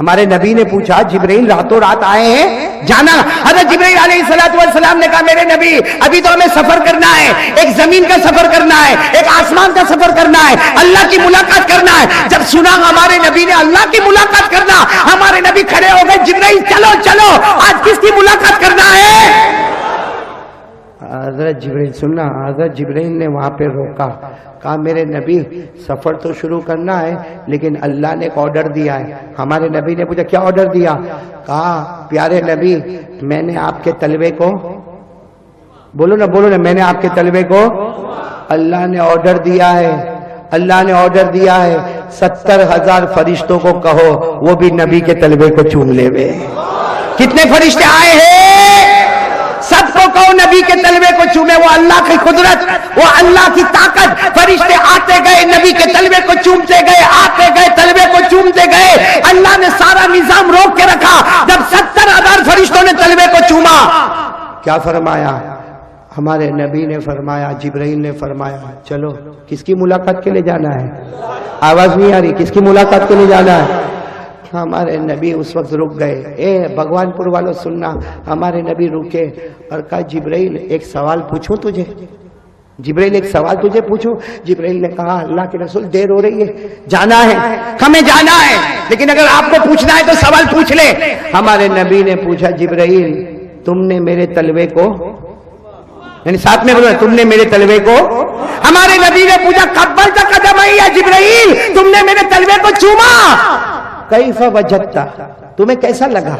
ہمارے نبی نے پوچھا جبرائیل راتوں رات آئے ہیں، جانا؟ حضرت جبرائیل علیہ السلام نے کہا میرے نبی ابھی تو ہمیں سفر کرنا ہے، ایک زمین کا سفر کرنا ہے، ایک آسمان کا سفر کرنا ہے، اللہ کی ملاقات کرنا ہے۔ جب سنا ہمارے نبی نے اللہ کی ملاقات کرنا، ہمارے نبی کھڑے ہو گئے، جبرائیل چلو چلو آج کس کی ملاقات کرنا ہے؟ حضرت جبرائیل سننا، حضرت جبرائیل نے وہاں پہ روکا، کہا میرے نبی سفر تو شروع کرنا ہے لیکن اللہ نے ایک آرڈر دیا ہے۔ ہمارے نبی نے پوچھا کیا آرڈر دیا؟ کہا پیارے نبی میں نے آپ کے تلوے کو، بولو نا میں نے آپ کے تلوے کو، اللہ نے آرڈر دیا ہے، اللہ نے آرڈر دیا ہے 70,000 فرشتوں کو کہو وہ بھی نبی کے تلوے کو چوم لے وے۔ کتنے فرشتے آئے ہیں؟ سب کو کہو نبی کے تلوے کو چومے۔ وہ اللہ کی قدرت، وہ اللہ کی طاقت، فرشتے آتے گئے نبی کے تلوے کو چومتے گئے، آتے گئے تلوے کو چومتے گئے۔ اللہ نے سارا نظام روک کے رکھا۔ جب 70,000 فرشتوں نے تلوے کو چوما، کیا فرمایا؟ ہمارے نبی نے فرمایا، جبرائیل نے فرمایا چلو کس کی ملاقات کے لیے جانا ہے؟ آواز نہیں آ رہی، کس کی ملاقات کے لیے جانا ہے؟ ہمارے نبی اس وقت رک گئے۔ اے بھگوان پور والوں سننا، ہمارے نبی رکے اور کہا جبرائیل ایک سوال پوچھوں تجھے؟ جبرائیل ایک سوال تجھے پوچھوں؟ جبرائیل نے کہا اللہ کے رسول دیر ہو رہی ہے، جانا ہے، ہمیں جانا ہے، لیکن اگر آپ کو پوچھنا ہے تو سوال پوچھ لے۔ ہمارے نبی نے پوچھا جبرائیل تم نے میرے تلوے کو، یعنی ساتھ میں بولو تم نے میرے تلوے کو، ہمارے نبی نے پوچھا قبلت قدمی یا جبرائیل تم نے میرے تلوے کو چوما؟ کیف وجدت، تمہیں کیسا لگا؟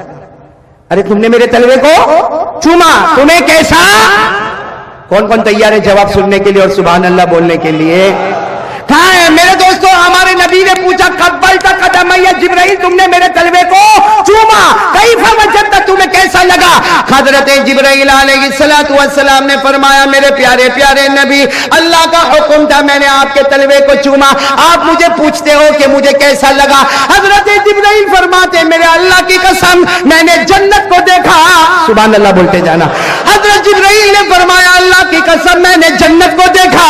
ارے تم نے میرے تلوے کو چوما، تمہیں کیسا؟ کون کون تیار ہے جواب سننے کے لیے اور سبحان اللہ بولنے کے لیے؟ کہاں ہے میرے دوستو؟ ہمارے نبی نے پوچھا قبلت قدمی یا جبرائیل تم نے میرے تلوے کو چوما، کیف وجدت تمہیں کیسا لگا؟ حضرت جبرائیل علیہ السلام نے فرمایا میرے پیارے پیارے نبی اللہ کا حکم تھا، میں نے آپ کے تلوے کو چوما، آپ مجھے پوچھتے ہو کہ مجھے کیسا لگا؟ حضرت جبرائیل فرماتے میرے اللہ کی قسم میں نے جنت کو دیکھا، سبحان اللہ بولتے جانا۔ حضرت جبرائیل نے فرمایا اللہ کی قسم میں نے جنت کو دیکھا،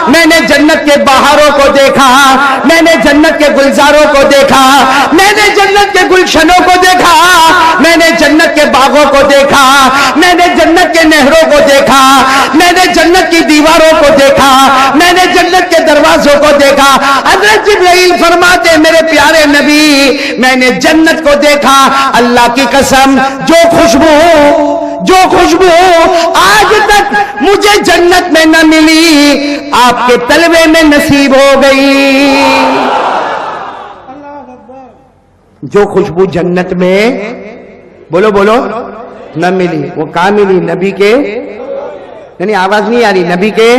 میں نے جنت کے بہاروں کو دیکھا، میں نے جنت کے گلزاروں کو دیکھا، میں نے جنت کے گلشنوں کو دیکھا، میں نے جنت کے باغوں کو دیکھا، میں نے جنت کے نہروں کو دیکھا، میں نے جنت کی دیواروں کو دیکھا، میں نے جنت کے دروازوں کو دیکھا۔ حضرت جبرائیل فرماتے میرے پیارے نبی میں نے جنت کو دیکھا، اللہ کی قسم جو خوشبو آج تک مجھے جنت میں نہ ملی آپ کے تلوے میں نصیب ہو گئی۔ جو خوشبو جنت میں بولو بولو نہ ملی، وہ کہاں ملی؟ نبی کے، نہیں آواز نہیں آ رہی، نبی کے،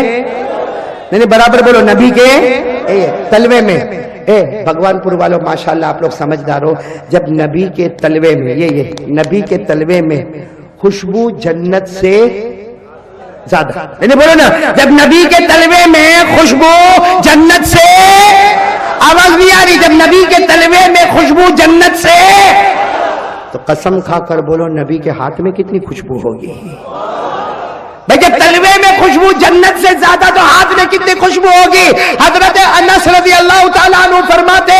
نہیں برابر بولو، نبی کے تلوے میں۔ بھگوان پور والوں ماشاءاللہ آپ لوگ سمجھدار ہو، جب نبی کے تلوے میں یہ نبی کے تلوے میں خوشبو جنت سے زیادہ، یعنی بولو نا جب نبی کے تلوے میں خوشبو جنت سے، آواز نہیں آ رہی، جب نبی کے تلوے میں خوشبو جنت سے، تو قسم کھا کر بولو نبی کے ہاتھ میں کتنی خوشبو ہوگی بھائی؟ جب تلوے میں خوشبو جنت سے زیادہ تو ہاتھ میں کتنی خوشبو ہوگی؟ حضرت انس رضی اللہ تعالیٰ عنہ فرماتے،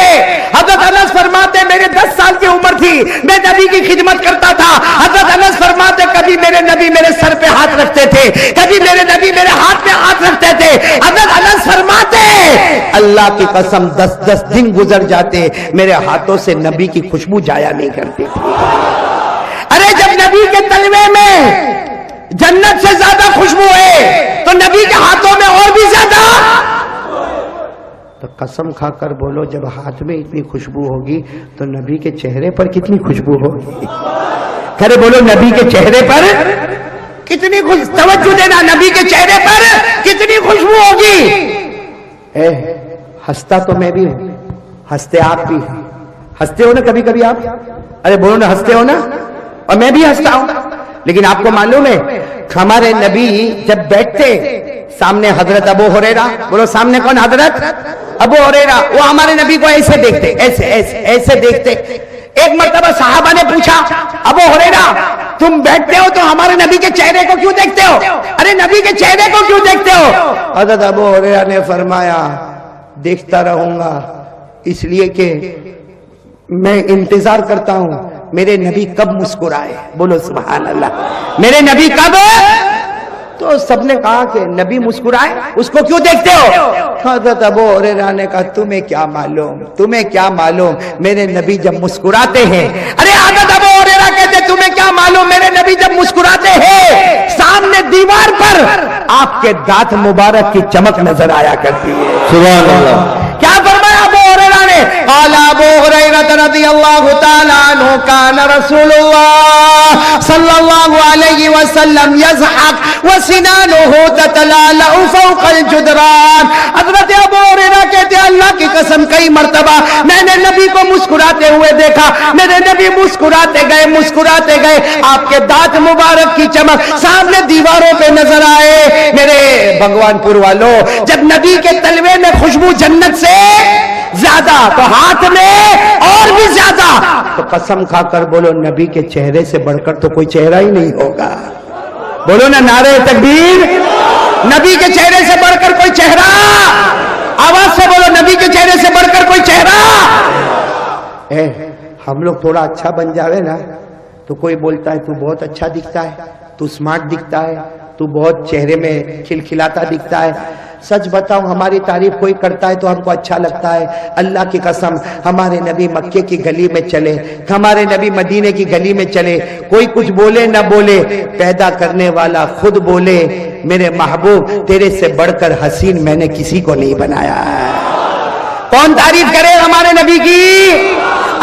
حضرت انس فرماتے میرے 10 سال کی عمر تھی، میں نبی کی خدمت کرتا تھا۔ حضرت انس فرماتے کبھی کبھی میرے نبی میرے سر پہ ہاتھ رکھتے تھے، کبھی میرے نبی میرے ہاتھ پہ ہاتھ رکھتے تھے۔ حضرت انس فرماتے اللہ کی قسم 10 دن گزر جاتے میرے ہاتھوں سے نبی کی خوشبو جایا نہیں کرتی تھی۔ ارے جب نبی کے تلوے میں جنت سے زیادہ خوشبو ہے تو نبی کے ہاتھوں میں اور بھی زیادہ، تو قسم کھا کر بولو جب ہاتھ میں اتنی خوشبو ہوگی تو نبی کے چہرے پر کتنی خوشبو ہوگی؟ کرے بولو نبی کے چہرے پر کتنی توجہ دینا، نبی کے چہرے پر کتنی خوشبو ہوگی۔ ہنستا تو میں بھی ہوں، ہنستے آپ بھی، ہنستے ہو نا کبھی کبھی آپ، ارے بولو نا ہنستے ہو نا، اور میں بھی ہنستا ہوں، لیکن آپ کو معلوم ہے ہمارے نبی جب بیٹھتے سامنے حضرت ابو ہریرہ، بولو سامنے کون؟ حضرت ابو ہریرہ، وہ ہمارے نبی کو ایسے دیکھتے، ایسے ایسے ایسے دیکھتے۔ ایک مرتبہ صحابہ نے پوچھا ابو ہریرہ تم بیٹھتے ہو تو ہمارے نبی کے چہرے کو کیوں دیکھتے ہو؟ ارے نبی کے چہرے کو کیوں دیکھتے ہو؟ حضرت ابو ہریرہ نے فرمایا دیکھتا رہوں گا اس لیے کہ میں انتظار کرتا ہوں میرے نبی کب مسکرائے، بولو سبحان اللہ، میرے نبی کب۔ تو سب نے کہا کہ نبی مسکرائے اس کو کیوں دیکھتے ہو؟ حضرت ابو ہریرہ نے کہا تمہیں کیا معلوم، تمہیں کیا معلوم میرے نبی جب مسکراتے ہیں۔ ارے حضرت ابو ہریرہ کہتے تمہیں کیا معلوم میرے نبی جب مسکراتے ہیں سامنے دیوار پر آپ کے دانت مبارک کی چمک نظر آیا کرتی ہے۔ سبحان اللہ۔ کیا فرمایا ابو ہریرہ نے؟ قال ابو ہریرہ رضی اللہ تعالی عنہ کان رسول اللہ صلی اللہ علیہ وسلم یضحک وسنانہ تتلالأ فوق الجدران۔ حضرت ابو ہریرہ کہتے ہیں اللہ کی قسم کئی مرتبہ میں نے نبی کو مسکراتے ہوئے دیکھا، میرے نبی مسکراتے گئے، آپ کے دانت مبارک کی چمک سامنے دیواروں پہ نظر آئے۔ میرے بھگوان پور والوں جب نبی کے تلوے میں خوشبو جنت سے زیادہ تو ہاتھ میں اور بھی زیادہ، تو قسم کھا کر بولو نبی کے چہرے سے بڑھ کر تو کوئی چہرہ ہی نہیں ہوگا۔ بولو نا نعرہ تکبیر، نبی کے چہرے سے بڑھ کر کوئی چہرہ، آواز سے بولو نبی کے چہرے سے بڑھ کر کوئی چہرہ۔ ہم لوگ تھوڑا اچھا بن جاوے نا تو کوئی بولتا ہے تو بہت اچھا دکھتا ہے، تو سمارٹ دکھتا ہے، تو بہت چہرے میں کھلکھلاتا دکھتا ہے۔ سچ بتاؤ ہماری تعریف کوئی کرتا ہے تو ہم کو اچھا لگتا ہے۔ اللہ کی قسم ہمارے نبی مکے کی گلی میں چلے، ہمارے نبی مدینے کی گلی میں چلے، کوئی کچھ بولے نہ بولے، پیدا کرنے والا خود بولے میرے محبوب تیرے سے بڑھ کر حسین میں نے کسی کو نہیں بنایا ہے۔ کون تعریف کرے ہمارے نبی کی؟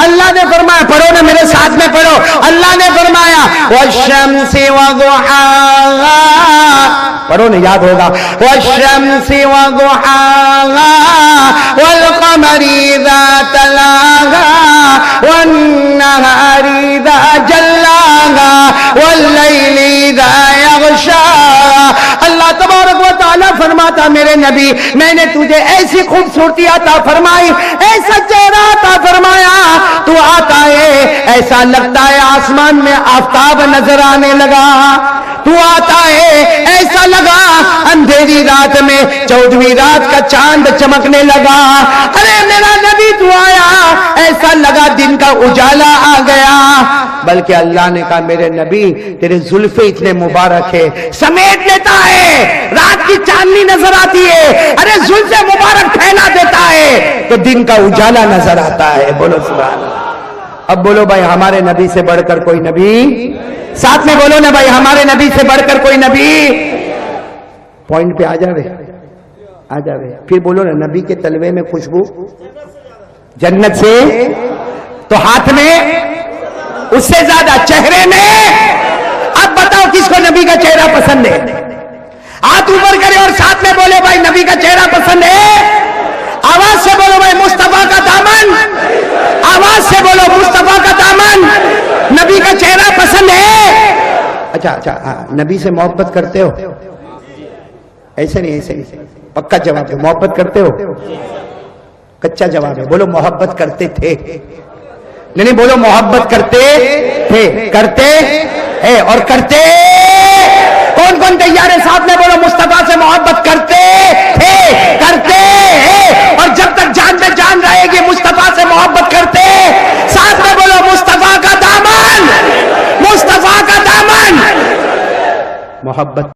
اللہ نے فرمایا، پڑھو نا میرے ساتھ میں پڑھو، اللہ نے فرمایا والشمس وضحاها، پڑھو نا یاد ہوگا، والشمس وضحاها والقمر اذا تلاها والنهار اذا جلاها والليل اذا يغشاها۔ اللہ تبارک و تعالیٰ فرماتا میرے نبی میں نے تجھے ایسی خوبصورتی عطا فرمائی، ایسا چہرہ عطا فرمایا، تو آتا ہے ایسا لگتا ہے آسمان میں آفتاب نظر آنے لگا، تو آتا ہے ایسا لگا اندھیری رات میں 14ویں رات کا چاند چمکنے لگا۔ ارے میرا نبی تو آیا ایسا لگا دن کا اجالا آ گیا۔ بلکہ اللہ نے کہا میرے نبی تیرے زلفیں اتنے مبارک ہے، سمیٹ لیتا ہے، رات کی چاندنی نظر آتی ہے، ارے زلفیں مبارک پھیلا دیتا ہے تو دن کا اجالا نظر آتا ہے۔ بولو سبحان اللہ۔ اب بولو بھائی ہمارے نبی سے بڑھ کر کوئی نبی، ساتھ میں بولو نا بھائی ہمارے نبی سے بڑھ کر کوئی نبی۔ پوائنٹ پہ آ جاوے، پھر بولو نا نبی کے تلوے میں خوشبو جنت سے، تو ہاتھ میں اس سے زیادہ، چہرے میں۔ اب بتاؤ کس کو نبی کا چہرہ پسند ہے؟ ہاتھ اوپر کرے اور ساتھ میں بولے بھائی نبی کا چہرہ پسند ہے۔ آواز سے بولو بھائی مصطفیٰ کا دامن، آواز سے بولو مصطفیٰ کا دامن، نبی کا چہرہ پسند ہے۔ اچھا نبی سے محبت کرتے ہو؟ ایسے نہیں، پکا جواب ہے، محبت کرتے ہو؟ کچا جواب ہے، بولو محبت کرتے تھے، نہیں بولو محبت کرتے تھے، کرتے ہیں اور کرتے۔ کون کون تیار ہے ساتھ میں بولو مصطفیٰ سے محبت کرتے تھے، کرتے ہیں، اور جب تک جان میں جان رہے گی مصطفیٰ سے محبت کرتے۔ ساتھ میں بولو مصطفیٰ کا دامن، مصطفیٰ کا دامن۔ محبت